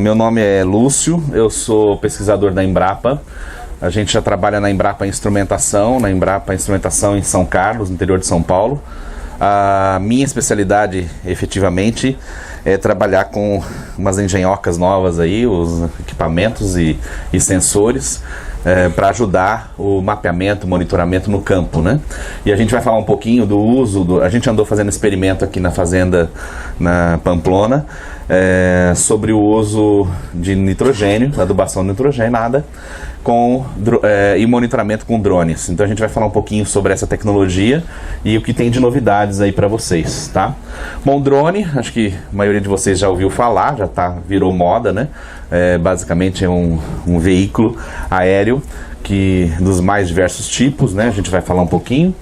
Meu nome é Lúcio, eu sou pesquisador da Embrapa. A gente já trabalha na Embrapa Instrumentação em São Carlos, no interior de São Paulo. A minha especialidade, efetivamente, é trabalhar com umas engenhocas novas aí, os equipamentos e sensores para ajudar o mapeamento, monitoramento no campo, né? E a gente vai falar um pouquinho do uso, a gente andou fazendo experimento aqui na fazenda, na Pamplona, sobre o uso de nitrogênio, adubação nitrogenada, e monitoramento com drones. Então a gente vai falar um pouquinho sobre essa tecnologia e o que tem de novidades aí para vocês, tá? Bom, drone, acho que a maioria de vocês já ouviu falar, virou moda, né? Basicamente é um veículo aéreo dos mais diversos tipos, né? A gente vai falar um pouquinho,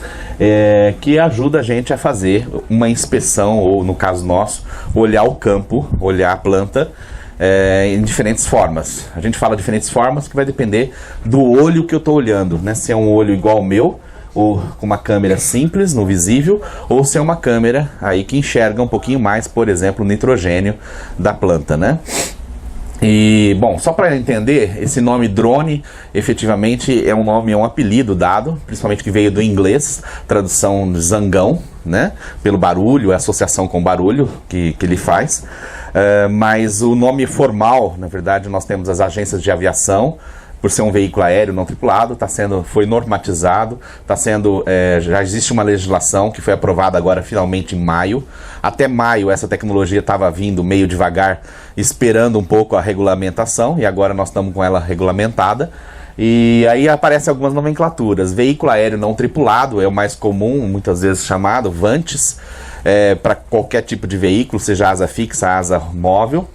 que ajuda a gente a fazer uma inspeção, ou no caso nosso, olhar o campo, olhar a planta, em diferentes formas. A gente fala diferentes formas que vai depender do olho que eu estou olhando, né? Se é um olho igual ao meu, ou com uma câmera simples, no visível, ou se é uma câmera aí que enxerga um pouquinho mais, por exemplo, o nitrogênio da planta, né? E, bom, só para entender, esse nome drone, efetivamente, é um apelido dado, principalmente que veio do inglês, tradução de zangão, né? Pelo barulho, a associação com barulho que ele faz. Mas o nome formal, na verdade, nós temos as agências de aviação, por ser um veículo aéreo não tripulado, foi normatizado, já existe uma legislação que foi aprovada agora finalmente em maio. Até maio essa tecnologia estava vindo meio devagar, esperando um pouco a regulamentação, e agora nós estamos com ela regulamentada. E aí aparecem algumas nomenclaturas. Veículo aéreo não tripulado é o mais comum, muitas vezes chamado VANTs, para qualquer tipo de veículo, seja asa fixa, asa móvel.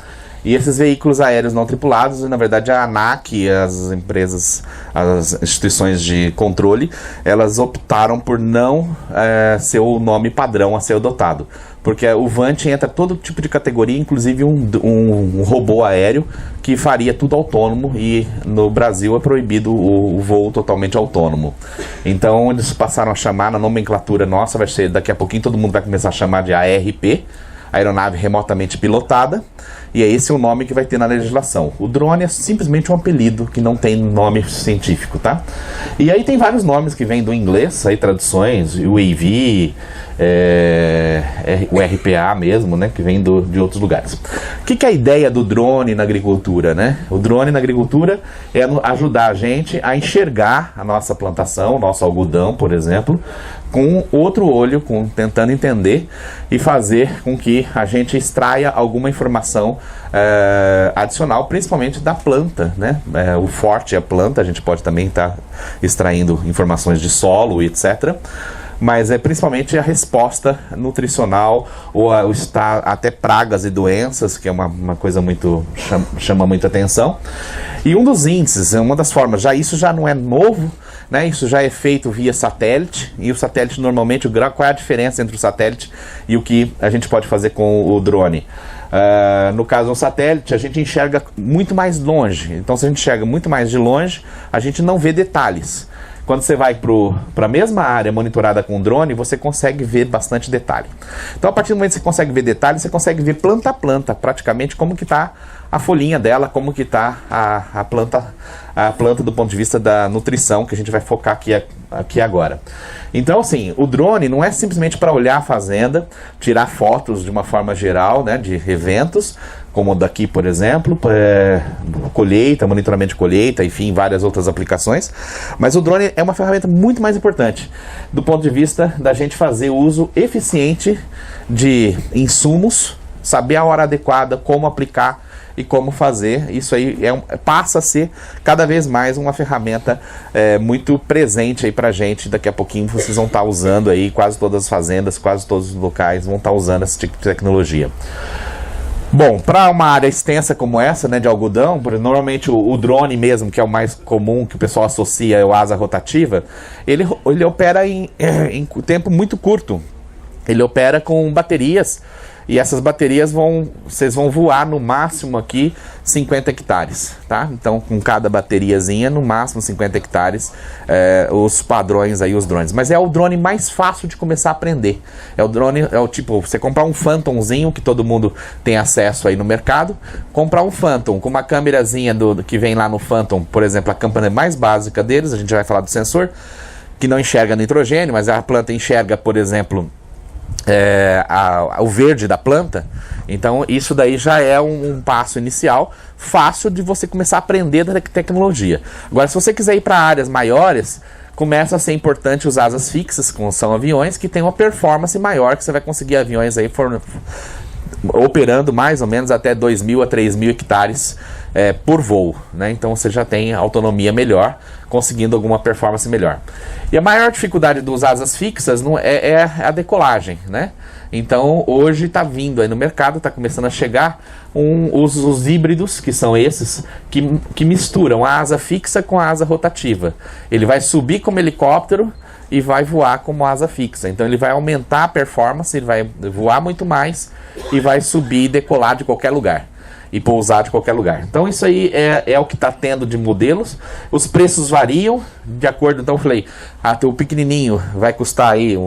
E esses veículos aéreos não tripulados, na verdade a ANAC, as empresas, as instituições de controle, elas optaram por não ser o nome padrão a ser adotado. Porque o VANT entra todo tipo de categoria, inclusive um robô aéreo que faria tudo autônomo, e no Brasil é proibido o voo totalmente autônomo. Então eles passaram a chamar, na nomenclatura nossa, vai ser, daqui a pouquinho todo mundo vai começar a chamar de ARP, aeronave remotamente pilotada, e é esse o nome que vai ter na legislação. O drone é simplesmente um apelido que não tem nome científico, tá? E aí tem vários nomes que vêm do inglês, aí traduções, o UAV, o RPA mesmo, né, que vem de outros lugares. O que é a ideia do drone na agricultura, né? O drone na agricultura é ajudar a gente a enxergar a nossa plantação, o nosso algodão, por exemplo, com outro olho, tentando entender e fazer com que a gente extraia alguma informação adicional, principalmente da planta, né? O forte é a planta, a gente pode também estar extraindo informações de solo, etc., mas é principalmente a resposta nutricional, ou até pragas e doenças, que é uma coisa chama muita atenção. E um dos índices, uma das formas, isso já não é novo, né? Isso já é feito via satélite, e o satélite normalmente, qual é a diferença entre o satélite e o que a gente pode fazer com o drone? No caso do satélite, a gente enxerga muito mais longe. Então, se a gente enxerga muito mais de longe, a gente não vê detalhes. Quando você vai para a mesma área monitorada com drone, você consegue ver bastante detalhe. Então, a partir do momento que você consegue ver detalhes, você consegue ver planta a planta, praticamente como que está a folhinha dela, como que está a planta do ponto de vista da nutrição, que a gente vai focar aqui agora. Então, assim, o drone não é simplesmente para olhar a fazenda, tirar fotos de uma forma geral, né, de eventos, como daqui, por exemplo, colheita, monitoramento de colheita, enfim, várias outras aplicações. Mas o drone é uma ferramenta muito mais importante do ponto de vista da gente fazer uso eficiente de insumos, saber a hora adequada, como aplicar e como fazer. Isso aí passa a ser cada vez mais uma ferramenta muito presente aí pra gente. Daqui a pouquinho vocês vão estar usando aí, quase todas as fazendas, quase todos os locais vão estar usando esse tipo de tecnologia. Bom, para uma área extensa como essa, né, de algodão, normalmente o drone mesmo, que é o mais comum, que o pessoal associa ao asa rotativa, ele opera em tempo muito curto. Ele opera com baterias e essas baterias vocês vão voar no máximo aqui 50 hectares, tá? Então, com cada bateriazinha, no máximo 50 hectares, os padrões aí, os drones. Mas é o drone mais fácil de começar a aprender. É o drone, tipo, você comprar um Phantomzinho, que todo mundo tem acesso aí no mercado, comprar um Phantom com uma câmerazinha que vem lá no Phantom, por exemplo, a câmera mais básica deles, a gente vai falar do sensor, que não enxerga nitrogênio, mas a planta enxerga, por exemplo, o verde da planta. Então isso daí já é um passo inicial fácil de você começar a aprender da tecnologia. Agora, se você quiser ir para áreas maiores, começa a ser importante usar asas fixas, como são aviões que têm uma performance maior, que você vai conseguir aviões aí operando mais ou menos até 2.000 a 3.000 hectares por voo, né? Então você já tem autonomia melhor, conseguindo alguma performance melhor. E a maior dificuldade dos asas fixas é a decolagem, né? Então hoje está vindo aí no mercado, está começando a chegar os híbridos, que são esses, que misturam a asa fixa com a asa rotativa. Ele vai subir como helicóptero e vai voar como asa fixa. Então ele vai aumentar a performance, ele vai voar muito mais e vai subir e decolar de qualquer lugar e pousar de qualquer lugar. Então isso aí é o que está tendo de modelos. Os preços variam de acordo, então eu falei, o pequenininho vai custar aí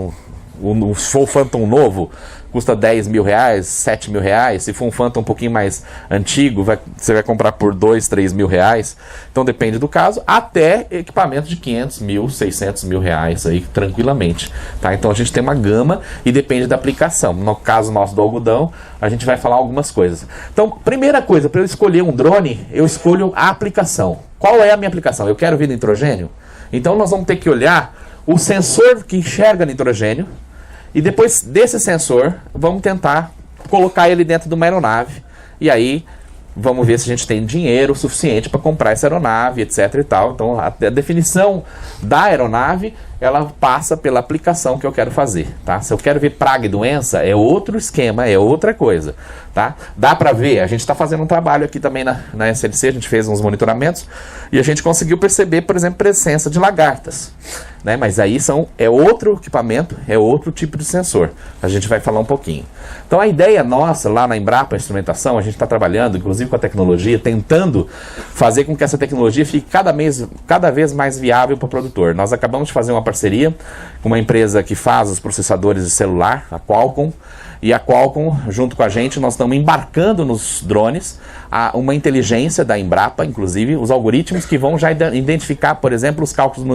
se for um Phantom novo, custa 10 mil reais, 7 mil reais. Se for um Phantom um pouquinho mais antigo, você vai comprar por 2, 3 mil reais. Então depende do caso, até equipamento de 500 mil, 600 mil reais aí, tranquilamente, tá? Então a gente tem uma gama e depende da aplicação. No caso nosso do algodão, a gente vai falar algumas coisas. Então, primeira coisa, para eu escolher um drone, eu escolho a aplicação. Qual é a minha aplicação? Eu quero ver nitrogênio? Então nós vamos ter que olhar o sensor que enxerga nitrogênio, e depois desse sensor, vamos tentar colocar ele dentro de uma aeronave. E aí, vamos ver se a gente tem dinheiro suficiente para comprar essa aeronave, etc e tal. Então, a definição da aeronave, ela passa pela aplicação que eu quero fazer, tá? Se eu quero ver praga e doença, é outro esquema, é outra coisa, tá? Dá para ver, a gente está fazendo um trabalho aqui também na SLC, a gente fez uns monitoramentos, e a gente conseguiu perceber, por exemplo, presença de lagartas, né? Mas aí é outro equipamento, é outro tipo de sensor. A gente vai falar um pouquinho. Então a ideia nossa, lá na Embrapa Instrumentação, a gente está trabalhando, inclusive com a tecnologia, tentando fazer com que essa tecnologia fique cada vez mais viável para o produtor. Nós acabamos de fazer uma parceria com uma empresa que faz os processadores de celular, a Qualcomm, e a Qualcomm, junto com a gente, nós estamos embarcando nos drones uma inteligência da Embrapa, inclusive, os algoritmos que vão já identificar, por exemplo, os cálculos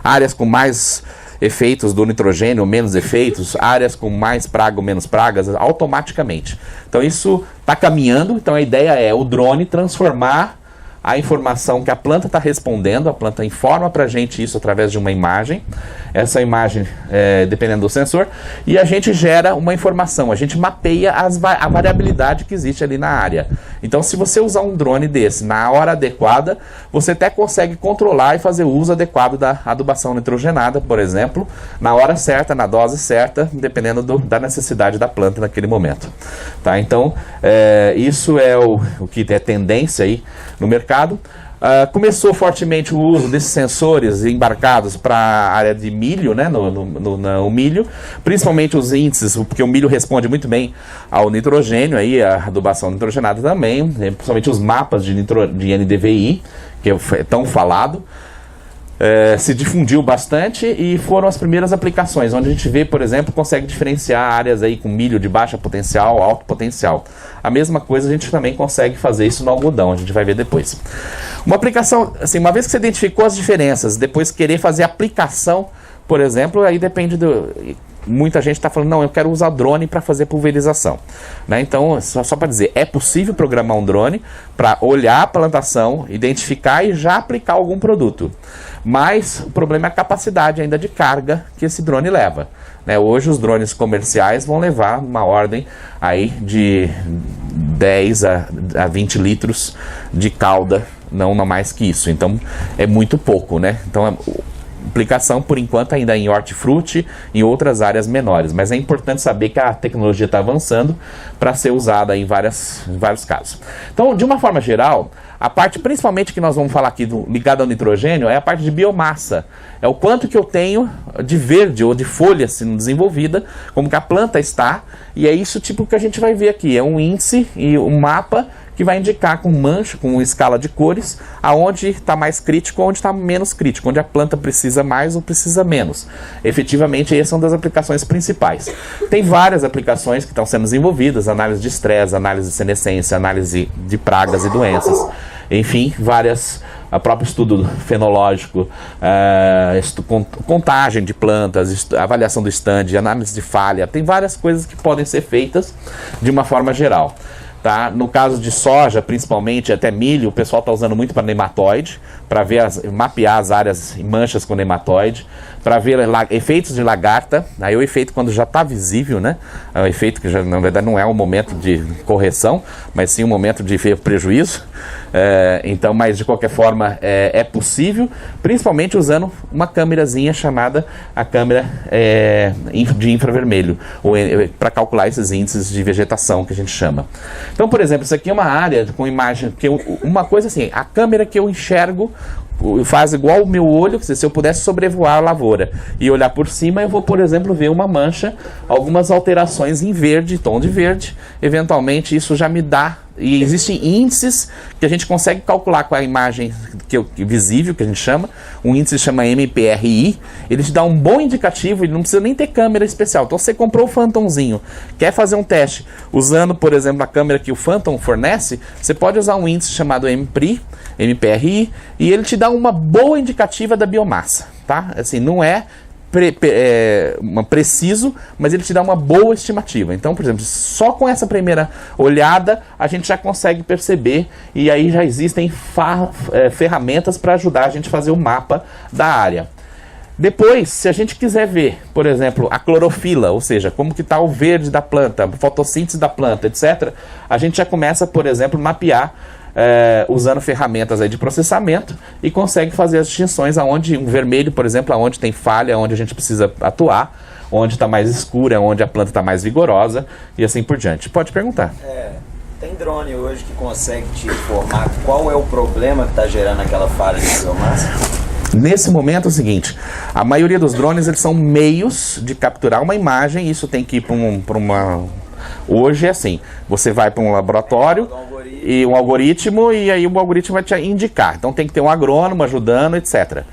áreas com mais efeitos do nitrogênio ou menos efeitos, áreas com mais praga ou menos pragas, automaticamente. Então isso está caminhando, então a ideia é o drone transformar a informação que a planta está respondendo, a planta informa para a gente isso através de uma imagem, essa imagem dependendo do sensor, e a gente gera uma informação, a gente mapeia a variabilidade que existe ali na área. Então se você usar um drone desse na hora adequada, você até consegue controlar e fazer o uso adequado da adubação nitrogenada, por exemplo, na hora certa, na dose certa, dependendo da necessidade da planta naquele momento. Tá? Então isso é o que é tendência aí no mercado. Começou fortemente o uso desses sensores embarcados para a área de milho, né, no milho, principalmente os índices, porque o milho responde muito bem ao nitrogênio, aí, a adubação nitrogenada também, principalmente os mapas de NDVI, que é tão falado. Se difundiu bastante e foram as primeiras aplicações, onde a gente vê, por exemplo, consegue diferenciar áreas aí com milho de baixa potencial, alto potencial. A mesma coisa a gente também consegue fazer isso no algodão, a gente vai ver depois. Uma aplicação, assim, uma vez que você identificou as diferenças, depois querer fazer aplicação, por exemplo, aí depende muita gente está falando, não, eu quero usar drone para fazer pulverização, né? Então, só para dizer, é possível programar um drone para olhar a plantação, identificar e já aplicar algum produto. Mas o problema é a capacidade ainda de carga que esse drone leva, né? Hoje os drones comerciais vão levar uma ordem aí de 10 a 20 litros de calda, não mais que isso. Então é muito pouco, né? Então aplicação, por enquanto, ainda em hortifruti, em outras áreas menores. Mas é importante saber que a tecnologia está avançando para ser usada em vários casos. Então, de uma forma geral, a parte principalmente que nós vamos falar aqui ligada ao nitrogênio é a parte de biomassa. É o quanto que eu tenho de verde ou de folha sendo desenvolvida, como que a planta está, e é isso tipo que a gente vai ver aqui. É um índice e um mapa que vai indicar com mancha, com escala de cores, aonde está mais crítico, onde está menos crítico, onde a planta precisa mais ou precisa menos. Efetivamente, essas são das aplicações principais. Tem várias aplicações que estão sendo desenvolvidas, análise de estresse, análise de senescência, análise de pragas e doenças. Enfim, várias, o próprio estudo fenológico, contagem de plantas, avaliação do stand, análise de falha, tem várias coisas que podem ser feitas de uma forma geral. Tá? No caso de soja, principalmente, até milho, o pessoal está usando muito para nematóide, para mapear as áreas e manchas com nematóide, para ver efeitos de lagarta. Aí o efeito quando já está visível, né? É um efeito que já, na verdade, não é um momento de correção, mas sim um momento de prejuízo. Então, mas de qualquer forma é possível, principalmente usando uma câmerazinha chamada a câmera de infravermelho, para calcular esses índices de vegetação que a gente chama. Então, por exemplo, isso aqui é uma área com imagem, uma coisa assim, a câmera que eu enxergo faz igual o meu olho, se eu pudesse sobrevoar a lavoura e olhar por cima, eu vou, por exemplo, ver uma mancha, algumas alterações em verde, tom de verde, eventualmente isso já me dá, e existem índices que a gente consegue calcular com a imagem visível, que a gente chama, um índice se chama MPRI, ele te dá um bom indicativo, ele não precisa nem ter câmera especial. Então você comprou o Phantomzinho, quer fazer um teste usando, por exemplo, a câmera que o Phantom fornece, você pode usar um índice chamado MPRI, e ele te dá uma boa indicativa da biomassa, tá? Assim, não é preciso, mas ele te dá uma boa estimativa. Então, por exemplo, só com essa primeira olhada a gente já consegue perceber, e aí já existem ferramentas para ajudar a gente a fazer o mapa da área. Depois, se a gente quiser ver, por exemplo, a clorofila, ou seja, como que está o verde da planta, a fotossíntese da planta, etc., a gente já começa, por exemplo, mapear usando ferramentas aí de processamento e consegue fazer as distinções aonde um vermelho, por exemplo, aonde tem falha, aonde a gente precisa atuar, onde está mais escura, onde a planta está mais vigorosa e assim por diante. Pode perguntar. Tem drone hoje que consegue te informar qual é o problema que está gerando aquela falha de biomassa? Nesse momento é o seguinte, a maioria dos drones eles são meios de capturar uma imagem, isso tem que ir para uma... Hoje é assim, você vai para um laboratório e um algoritmo, e aí o algoritmo vai te indicar. Então tem que ter um agrônomo ajudando, etc.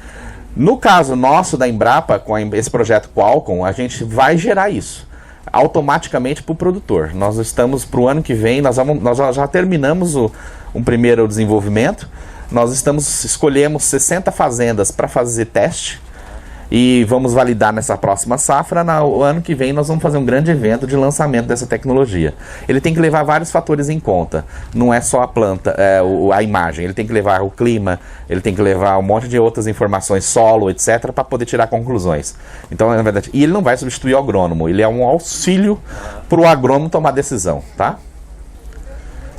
No caso nosso da Embrapa, com esse projeto Qualcomm, a gente vai gerar isso automaticamente para o produtor. Nós estamos para o ano que vem, nós já terminamos um primeiro desenvolvimento, nós escolhemos 60 fazendas para fazer teste, e vamos validar nessa próxima safra. No ano que vem nós vamos fazer um grande evento de lançamento dessa tecnologia. Ele tem que levar vários fatores em conta, não é só a planta, a imagem, ele tem que levar o clima, ele tem que levar um monte de outras informações, solo, etc, para poder tirar conclusões. Então, na verdade, e ele não vai substituir o agrônomo, ele é um auxílio para o agrônomo tomar decisão, tá?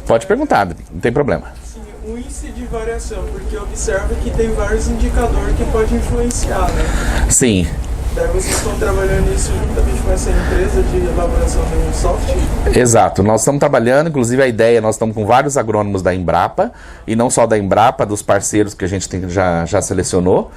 Pode perguntar, não tem problema. O índice de variação, porque observa que tem vários indicadores que podem influenciar, né? Sim. Daí vocês estão trabalhando isso juntamente com essa empresa de elaboração de um software? Exato, nós estamos trabalhando, inclusive a ideia, nós estamos com vários agrônomos da Embrapa, e não só da Embrapa, dos parceiros que a gente já selecionou,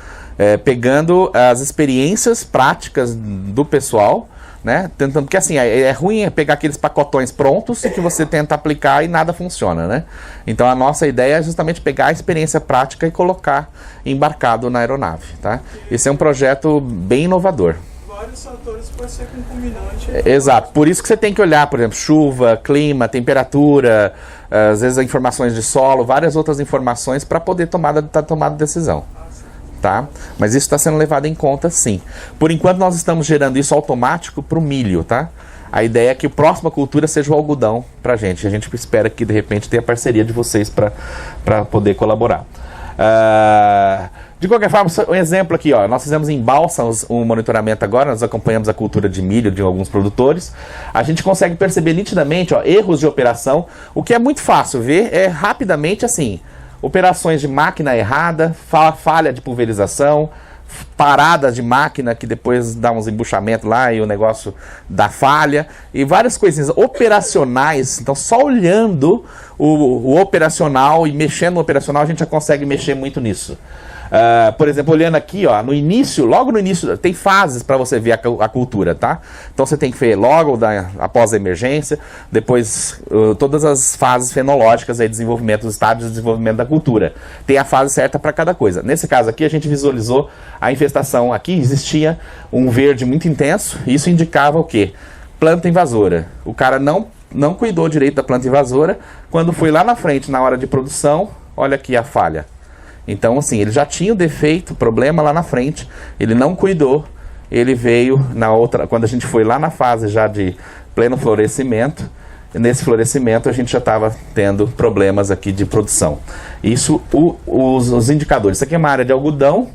pegando as experiências práticas do pessoal, né? Tentando, porque assim, é ruim pegar aqueles pacotões prontos que você tenta aplicar e nada funciona, né? Então a nossa ideia é justamente pegar a experiência prática e colocar embarcado na aeronave, tá? Esse é um projeto bem inovador. Vários fatores podem ser concomitantes. Exato, por isso que você tem que olhar, por exemplo, chuva, clima, temperatura, às vezes informações de solo, várias outras informações para poder tomar decisão. Tá? Mas isso está sendo levado em conta, sim. Por enquanto nós estamos gerando isso automático para o milho, tá? A ideia é que a próxima cultura seja o algodão para a gente. A gente espera que de repente tenha a parceria de vocês para poder colaborar. De qualquer forma, um exemplo aqui, ó, nós fizemos em Balsa um monitoramento agora, nós acompanhamos a cultura de milho de alguns produtores. A gente consegue perceber nitidamente, ó, erros de operação. O que é muito fácil ver é rapidamente assim: operações de máquina errada, falha de pulverização, paradas de máquina que depois dá uns embuchamentos lá e o negócio dá falha, e várias coisinhas operacionais. Então só olhando o operacional e mexendo no operacional a gente já consegue mexer muito nisso. Por exemplo, olhando aqui, ó, no início, logo no início, tem fases para você ver a cultura, tá? Então você tem que ver logo após a emergência, depois todas as fases fenológicas aí, desenvolvimento, os estádios de desenvolvimento da cultura. Tem a fase certa para cada coisa. Nesse caso aqui, a gente visualizou a infestação. Aqui existia um verde muito intenso, e isso indicava o quê? Planta invasora. O cara não cuidou direito da planta invasora. Quando foi lá na frente, na hora de produção, olha aqui a falha. Então, assim, ele já tinha o defeito, problema lá na frente, ele não cuidou, ele veio na outra, quando a gente foi lá na fase já de pleno florescimento, nesse florescimento a gente já estava tendo problemas aqui de produção. Isso, os indicadores. Isso aqui é uma área de algodão,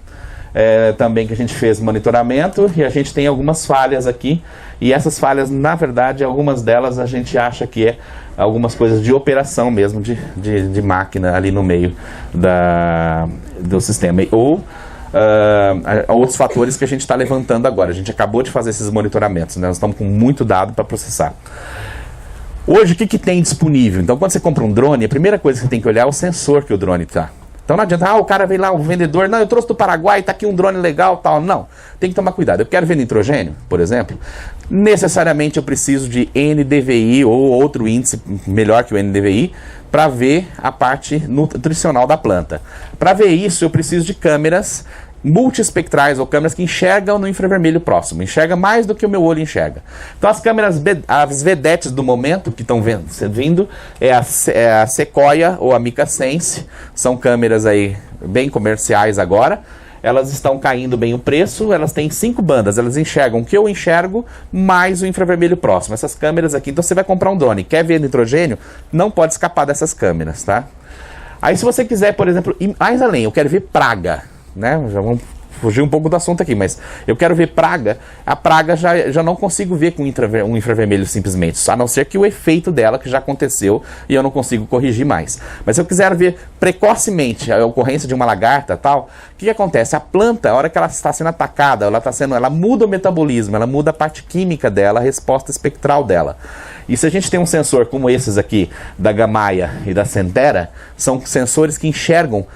também que a gente fez monitoramento, e a gente tem algumas falhas aqui, e essas falhas, na verdade, algumas delas a gente acha que é algumas coisas de operação mesmo, de máquina ali no meio do sistema. Ou outros fatores que a gente está levantando agora. A gente acabou de fazer esses monitoramentos, né? Nós estamos com muito dado para processar. Hoje, o que tem disponível? Então, quando você compra um drone, a primeira coisa que você tem que olhar é o sensor que o drone está. Então não adianta, o cara veio lá, o vendedor, não, eu trouxe do Paraguai, tá aqui um drone legal, tal. Não, tem que tomar cuidado. Eu quero ver nitrogênio, por exemplo, necessariamente eu preciso de NDVI ou outro índice melhor que o NDVI para ver a parte nutricional da planta. Para ver isso, eu preciso de câmeras multiespectrais, ou câmeras que enxergam no infravermelho próximo, enxerga mais do que o meu olho enxerga. Então as câmeras, as vedetes do momento que estão vindo é a Sequoia ou a Mica Sense, são câmeras aí bem comerciais agora, elas estão caindo bem o preço, elas têm 5 bandas, elas enxergam o que eu enxergo mais o infravermelho próximo. Essas câmeras aqui, então você vai comprar um drone, quer ver nitrogênio, não pode escapar dessas câmeras, tá? Aí se você quiser, por exemplo, ir mais além, eu quero ver praga, né? Já vamos fugir um pouco do assunto aqui, mas eu quero ver praga. A praga já não consigo ver com um infravermelho simplesmente, a não ser que o efeito dela que já aconteceu e eu não consigo corrigir mais. Mas se eu quiser ver precocemente a ocorrência de uma lagarta tal, o que acontece? A planta, a hora que ela está sendo atacada, ela muda o metabolismo, ela muda a parte química dela, a resposta espectral dela. E se a gente tem um sensor como esses aqui, da Gamaia e da Centera, são sensores que enxergam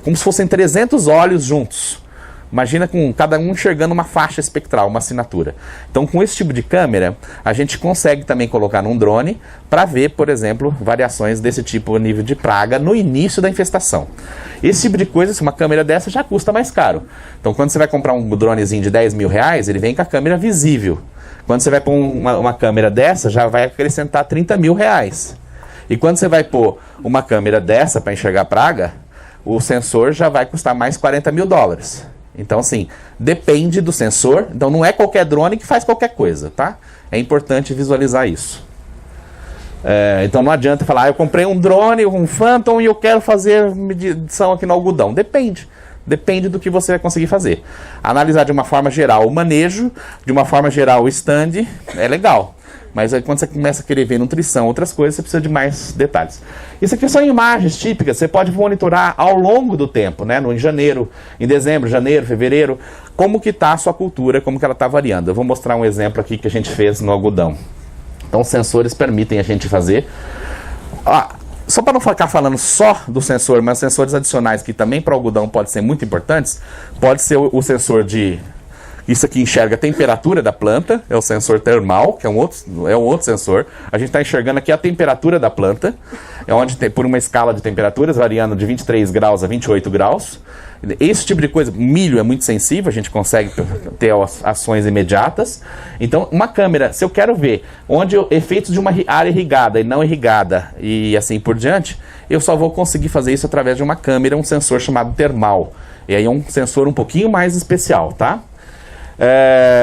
como se fossem 300 olhos juntos. Imagina com cada um enxergando uma faixa espectral, uma assinatura. Então, com esse tipo de câmera, a gente consegue também colocar num drone para ver, por exemplo, variações desse tipo a nível de praga no início da infestação. Esse tipo de coisa, uma câmera dessa já custa mais caro. Então, quando você vai comprar um dronezinho de 10 mil reais, ele vem com a câmera visível. Quando você vai pôr uma câmera dessa, já vai acrescentar 30 mil reais. E quando você vai pôr uma câmera dessa para enxergar praga, o sensor já vai custar mais 40 mil dólares. Então, assim, depende do sensor. Então, não é qualquer drone que faz qualquer coisa, tá? É importante visualizar isso. Então, não adianta falar, eu comprei um drone, um Phantom, e eu quero fazer medição aqui no algodão. Depende. Depende do que você vai conseguir fazer. Analisar de uma forma geral o manejo, de uma forma geral o stand, é legal. Mas aí quando você começa a querer ver nutrição, outras coisas, você precisa de mais detalhes. Isso aqui são imagens típicas, você pode monitorar ao longo do tempo, né? Em janeiro, em dezembro, janeiro, fevereiro, como que está a sua cultura, como que ela está variando. Eu vou mostrar um exemplo aqui que a gente fez no algodão. Então, os sensores permitem a gente fazer. Só para não ficar falando só do sensor, mas sensores adicionais que também para o algodão podem ser muito importantes, pode ser o sensor de... Isso aqui enxerga a temperatura da planta, é o sensor termal, que é um outro sensor. A gente está enxergando aqui a temperatura da planta, é onde tem por uma escala de temperaturas, variando de 23 graus a 28 graus. Esse tipo de coisa, milho é muito sensível, a gente consegue ter ações imediatas. Então, uma câmera, se eu quero ver efeitos de uma área irrigada e não irrigada e assim por diante, eu só vou conseguir fazer isso através de uma câmera, um sensor chamado termal. E aí é um sensor um pouquinho mais especial, tá?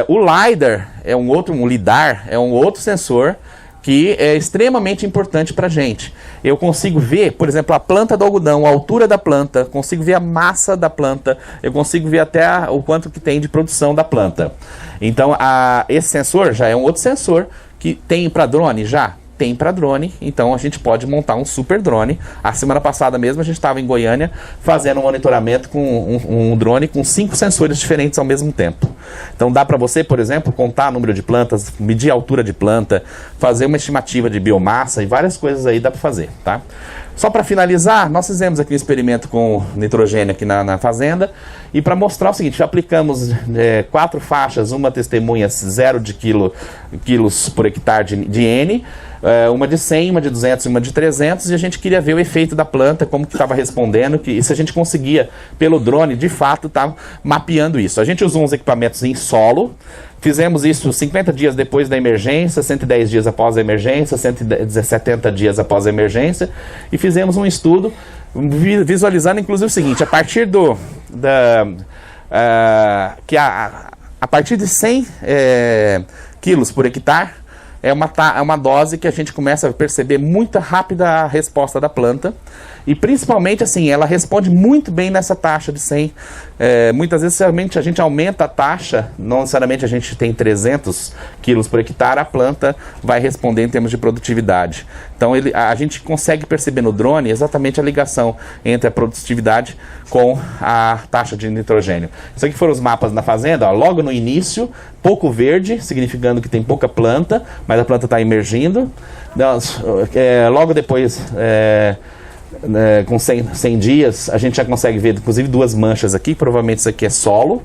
O LiDAR é um outro sensor que é extremamente importante para a gente. Eu consigo ver, por exemplo, a planta do algodão, a altura da planta, consigo ver a massa da planta, eu consigo ver até o quanto que tem de produção da planta. Então, esse sensor já é um outro sensor que tem para drone já. tem para drone, então a gente pode montar um super drone. A semana passada mesmo a gente estava em Goiânia fazendo um monitoramento com um drone com 5 sensores diferentes ao mesmo tempo. Então dá para você, por exemplo, contar o número de plantas, medir a altura de planta, fazer uma estimativa de biomassa e várias coisas aí dá para fazer, tá? Só para finalizar, nós fizemos aqui um experimento com nitrogênio aqui na fazenda, e para mostrar o seguinte, aplicamos 4 faixas, uma testemunha 0 de quilos por hectare de N, uma de 100, uma de 200 e uma de 300, e a gente queria ver o efeito da planta, como que estava respondendo, e se a gente conseguia, pelo drone, de fato, estar mapeando isso. A gente usou uns equipamentos em solo, fizemos isso 50 dias depois da emergência, 110 dias após a emergência, 170 dias após a emergência, e fizemos um estudo visualizando, inclusive, o seguinte, a partir a partir de 100 quilos por hectare, é uma dose que a gente começa a perceber muito rápida a resposta da planta, e principalmente assim, ela responde muito bem nessa taxa de 100. Muitas vezes a gente aumenta a taxa, não necessariamente a gente tem 300 quilos por hectare, a planta vai responder em termos de produtividade. Então a gente consegue perceber no drone exatamente a ligação entre a produtividade com a taxa de nitrogênio. Isso aqui foram os mapas na fazenda, ó, logo no início, pouco verde, significando que tem pouca planta, mas a planta está emergindo. Logo depois, com 100 dias, a gente já consegue ver, inclusive, 2 manchas aqui, provavelmente isso aqui é solo.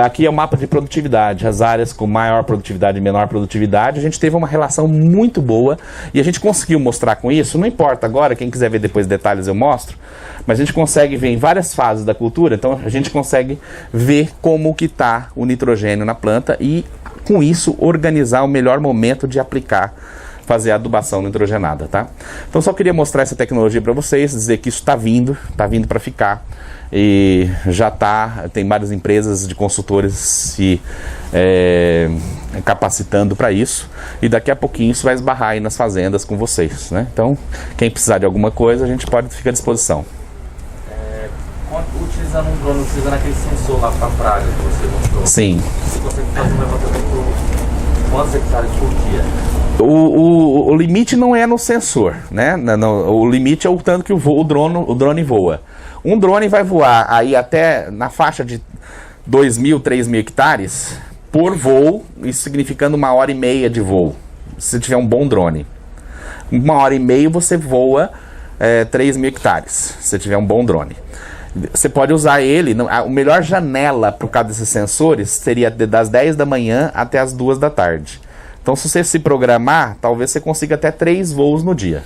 Aqui é o mapa de produtividade, as áreas com maior produtividade e menor produtividade. A gente teve uma relação muito boa e a gente conseguiu mostrar com isso, não importa agora, quem quiser ver depois detalhes eu mostro, mas a gente consegue ver em várias fases da cultura, então a gente consegue ver como que está o nitrogênio na planta e, com isso, organizar o melhor momento de aplicar, fazer a adubação nitrogenada, tá? Então só queria mostrar essa tecnologia para vocês, dizer que isso está vindo para ficar, e já tem várias empresas de consultores se capacitando para isso, e daqui a pouquinho isso vai esbarrar aí nas fazendas com vocês, né? Então, quem precisar de alguma coisa, a gente fica à disposição. Utilizando um drone, utilizando aquele sensor lá para praga que você mostrou. Sim. Você consegue fazer um levantamento quantos hectares por dia? O limite não é no sensor, né? O limite é o tanto que o drone voa. Um drone vai voar aí até na faixa de 2.000, 3.000 hectares por voo, isso significando 1h30 de voo, se tiver um bom drone. 1h30 você voa 3.000 hectares, se tiver um bom drone. Você pode usar ele, a melhor janela por causa desses sensores seria das 10 da manhã até as 2 da tarde. Então, se você se programar, talvez você consiga até 3 voos no dia.